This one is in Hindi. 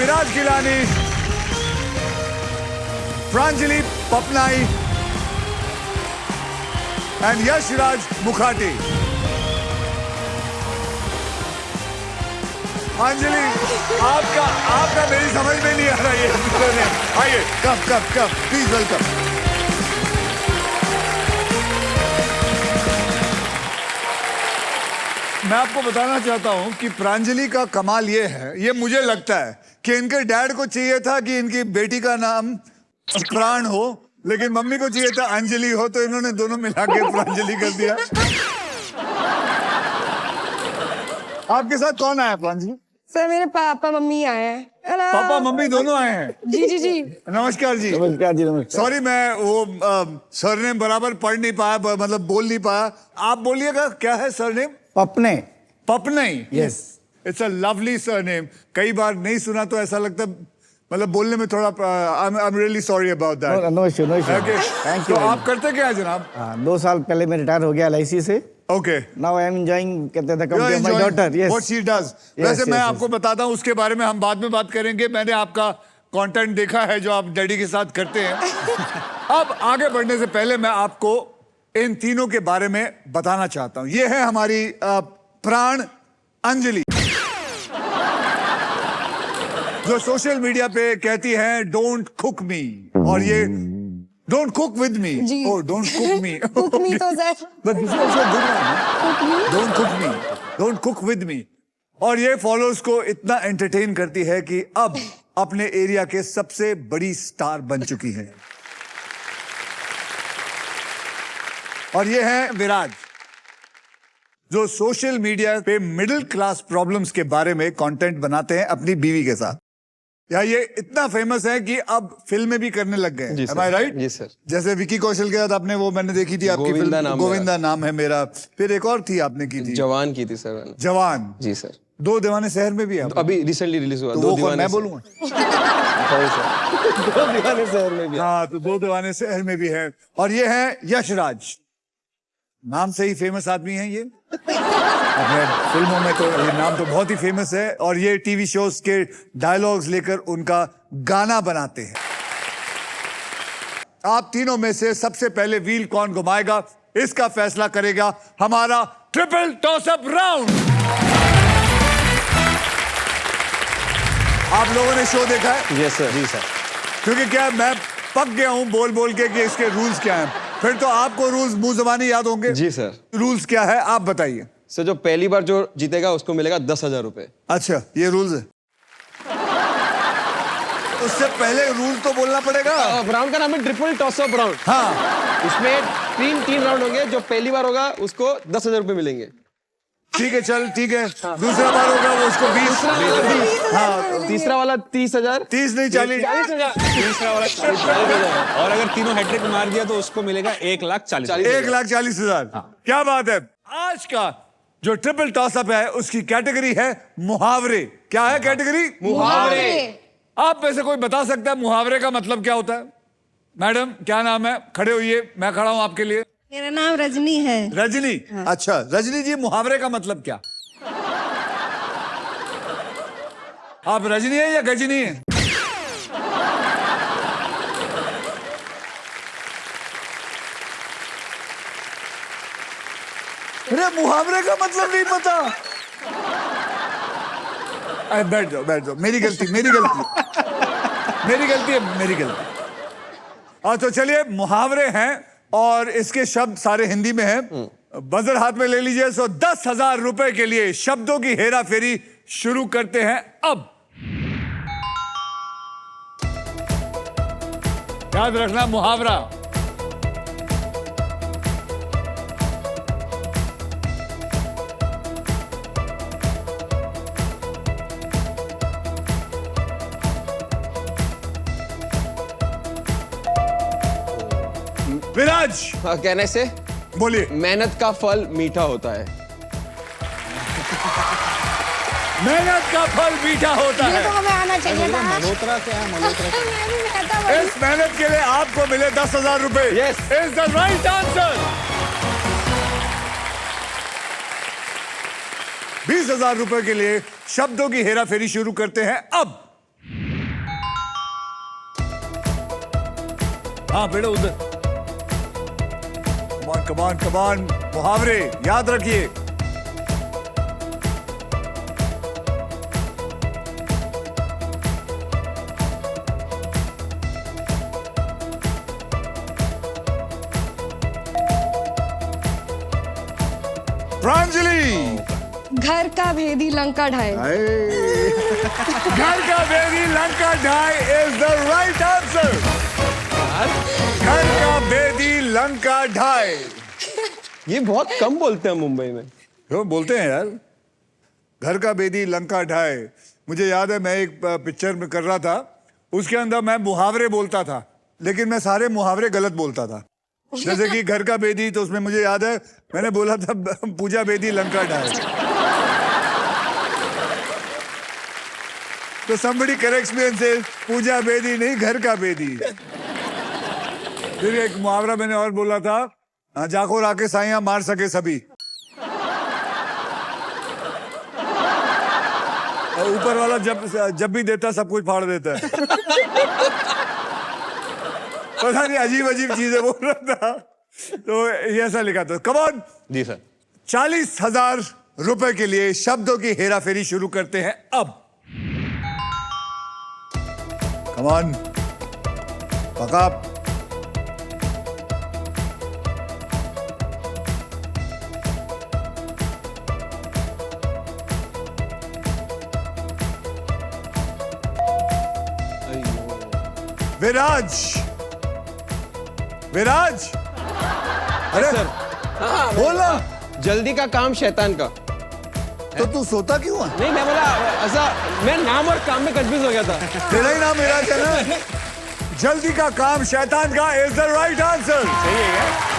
विराज गिलानी, प्रांजलि पपनाई एंड यशराज मुखाटी। अंजलि, आपका मेरी समझ में नहीं आ रहा ये। आइए, कम प्लीज वेलकम। मैं आपको बताना चाहता हूं कि प्रांजलि का कमाल ये है, ये मुझे लगता है कि इनके डैड को चाहिए था कि इनकी बेटी का नाम प्राण हो, लेकिन मम्मी को चाहिए था अंजलि हो, तो इन्होंने दोनों मिला के प्रांजलि कर दिया। आपके साथ कौन आया प्रांजलि? सर मेरे पापा मम्मी आए हैं। पापा मम्मी दोनों आए हैं? जी जी जी। नमस्कार जी। नमस्कार जी, नमस्कार। सॉरी, मैं वो सरनेम बराबर पढ़ नहीं पाया, मतलब बोल नहीं पाया। आप बोलिएगा, क्या है surname? पपने। पपने। Yes. It's a lovely surname. कई बार नहीं सुना तो ऐसा लगता, मतलब बोलने में थोड़ा I am really sorry about that. No issue, no issue. Thank you. आप करते क्या है जनाब? 2 साल पहले मैं रिटायर हो गया LIC से। Okay. Now I am enjoying the company of my daughter. Yes, what she does. वैसे मैं आपको बताता हूँ, उसके बारे में हम बाद में बात करेंगे। मैंने आपका कंटेंट देखा है जो आप डैडी के साथ करते हैं। अब आगे बढ़ने से पहले मैं आपको इन तीनों के बारे में बताना चाहता हूँ। ये है हमारी प्राण अंजलि, जो सोशल मीडिया पे कहती है डोंट कुक मी, और ये don't cook with me. Oh, don't cook me. Cook me तो sir, but this is also good one. Don't cook me, don't cook with me. और ये फॉलोअर्स को इतना एंटरटेन करती है कि अब अपने एरिया के सबसे बड़ी स्टार बन चुकी है। और ये है विराज, जो सोशल मीडिया पे मिडिल क्लास प्रॉब्लम्स के बारे में कंटेंट बनाते हैं अपनी बीवी के साथ। या ये इतना फेमस है कि अब फिल्में भी करने लग गए। Am I right? जी सर। जैसे विकी कौशल के साथ आपने वो मैंने देखी थी आपकी फिल्म, गोविंदा नाम है मेरा। फिर एक और थी आपने की थी, जवान की थी सर मैंने। जवान। जी सर। 2 दीवाने शहर में भी है तो अभी रिसेंटली रिलीज हुआ। तो 2 वो दीवाने मैं बोलूंगा। 2 दीवाने शहर में भी। हाँ, तो 2 दीवाने शहर में भी है। और ये है यशराज, नाम से ही फेमस आदमी है ये। अपने फिल्मों में तो ये नाम तो बहुत ही फेमस है, और ये टीवी शोज के डायलॉग्स लेकर उनका गाना बनाते हैं। आप तीनों में से सबसे पहले व्हील कौन घुमाएगा, इसका फैसला करेगा हमारा ट्रिपल टॉसअप राउंड। आप लोगों ने शो देखा है? Yes sir. जी सर। क्योंकि क्या मैं पक गया हूं बोल बोल के कि इसके रूल्स क्या हैं। फिर तो आपको रूल्स मुंह ज़बानी याद होंगे। जी सर। रूल्स क्या है आप बताइए। सर, जो पहली बार जो जीतेगा उसको मिलेगा 10,000 रुपए। अच्छा, ये रूल्स है। उससे पहले रूल तो बोलना पड़ेगा। राउंड का नाम है ट्रिपल टॉसअप राउंड। हाँ, इसमें 3 राउंड होंगे। जो पहली बार होगा उसको 10,000 रुपए मिलेंगे। ठीक है, चल ठीक है। दूसरा बार होगा वो उसको 20। हाँ, तीसरा वाला 30,000। 30 नहीं 40। तीसरा वाला 40,000। और अगर तीनों हैट्रिक मार दिया तो उसको मिलेगा 1,40,000। 1,40,000। क्या बात है। आज का जो ट्रिपल टॉसअप है उसकी कैटेगरी है मुहावरे। क्या है कैटेगरी? मुहावरे। आप में से कोई बता सकता है मुहावरे का मतलब क्या होता है? मैडम, क्या नाम है? खड़े होइए, मैं खड़ा हूं आपके लिए। मेरा नाम रजनी है। रजनी। अच्छा रजनी जी, मुहावरे का मतलब क्या? आप रजनी है या गजनी है? अरे मुहावरे का मतलब नहीं पता। अरे बैठ जाओ, मेरी गलती है, मेरी गलती। और तो चलिए, मुहावरे हैं और इसके शब्द सारे हिंदी में हैं। बजर हाथ में ले लीजिए। सो 10,000 रुपए के लिए शब्दों की हेरा फेरी शुरू करते हैं अब। याद रखना मुहावरा। विराज, कहने से बोलिए। मेहनत का फल मीठा होता है। मेहनत का फल मीठा होता ये है। तो हमें आना चाहिए था। मल्होत्रा क्या है? मल्होत्रा मैं भी कहता हूँ। इस मेहनत के लिए आपको मिले 10,000 रुपए। Yes. Is the right answer. 20,000 रुपए के लिए शब्दों की हेरा फेरी शुरू करते हैं अब। हाँ बेटा उधर। कमान कमान कमान, मुहावरे याद रखिए। प्रांजलि। घर का भेदी लंका ढाए। घर का भेदी लंका ढाए इज द राइट आंसर। घर का भेदी लंका ढाए। ये बहुत कम बोलते हैं मुंबई में। क्यों बोलते हैं यार? घर का भेदी लंका ढाए। मुझे याद है, मैं एक पिक्चर में कर रहा था, उसके अंदर मैं मुहावरे बोलता था, लेकिन मैं सारे मुहावरे गलत बोलता था। जैसे कि घर का भेदी, तो उसमें मुझे याद है मैंने बोला था पूजा भेदी लंका ढाए। तो somebody corrects me and says पूजा भेदी नहीं, घर का भेदी। फिर एक मुहावरा मैंने और बोला था, जाको राके साइयां मार सके सभी। और ऊपर वाला जब भी देता सब कुछ फाड़ देता है। पता नहीं अजीब अजीब चीजें बोल रहा था, तो ये ऐसा लिखा था। Come on ji sir. 40,000 रुपए के लिए शब्दों की हेराफेरी शुरू करते हैं अब। कम ऑन पका। विराज, विराज, अरे सर। हाँ, बोला। जल्दी का काम शैतान का। तो तू सोता क्यों है? नहीं, मैं बोला ऐसा, मैं नाम और काम में कंफ्यूज हो गया था। तेरा ही नाम विराज है ना? जल्दी का काम शैतान का इज द राइट आंसर। सही है क्या?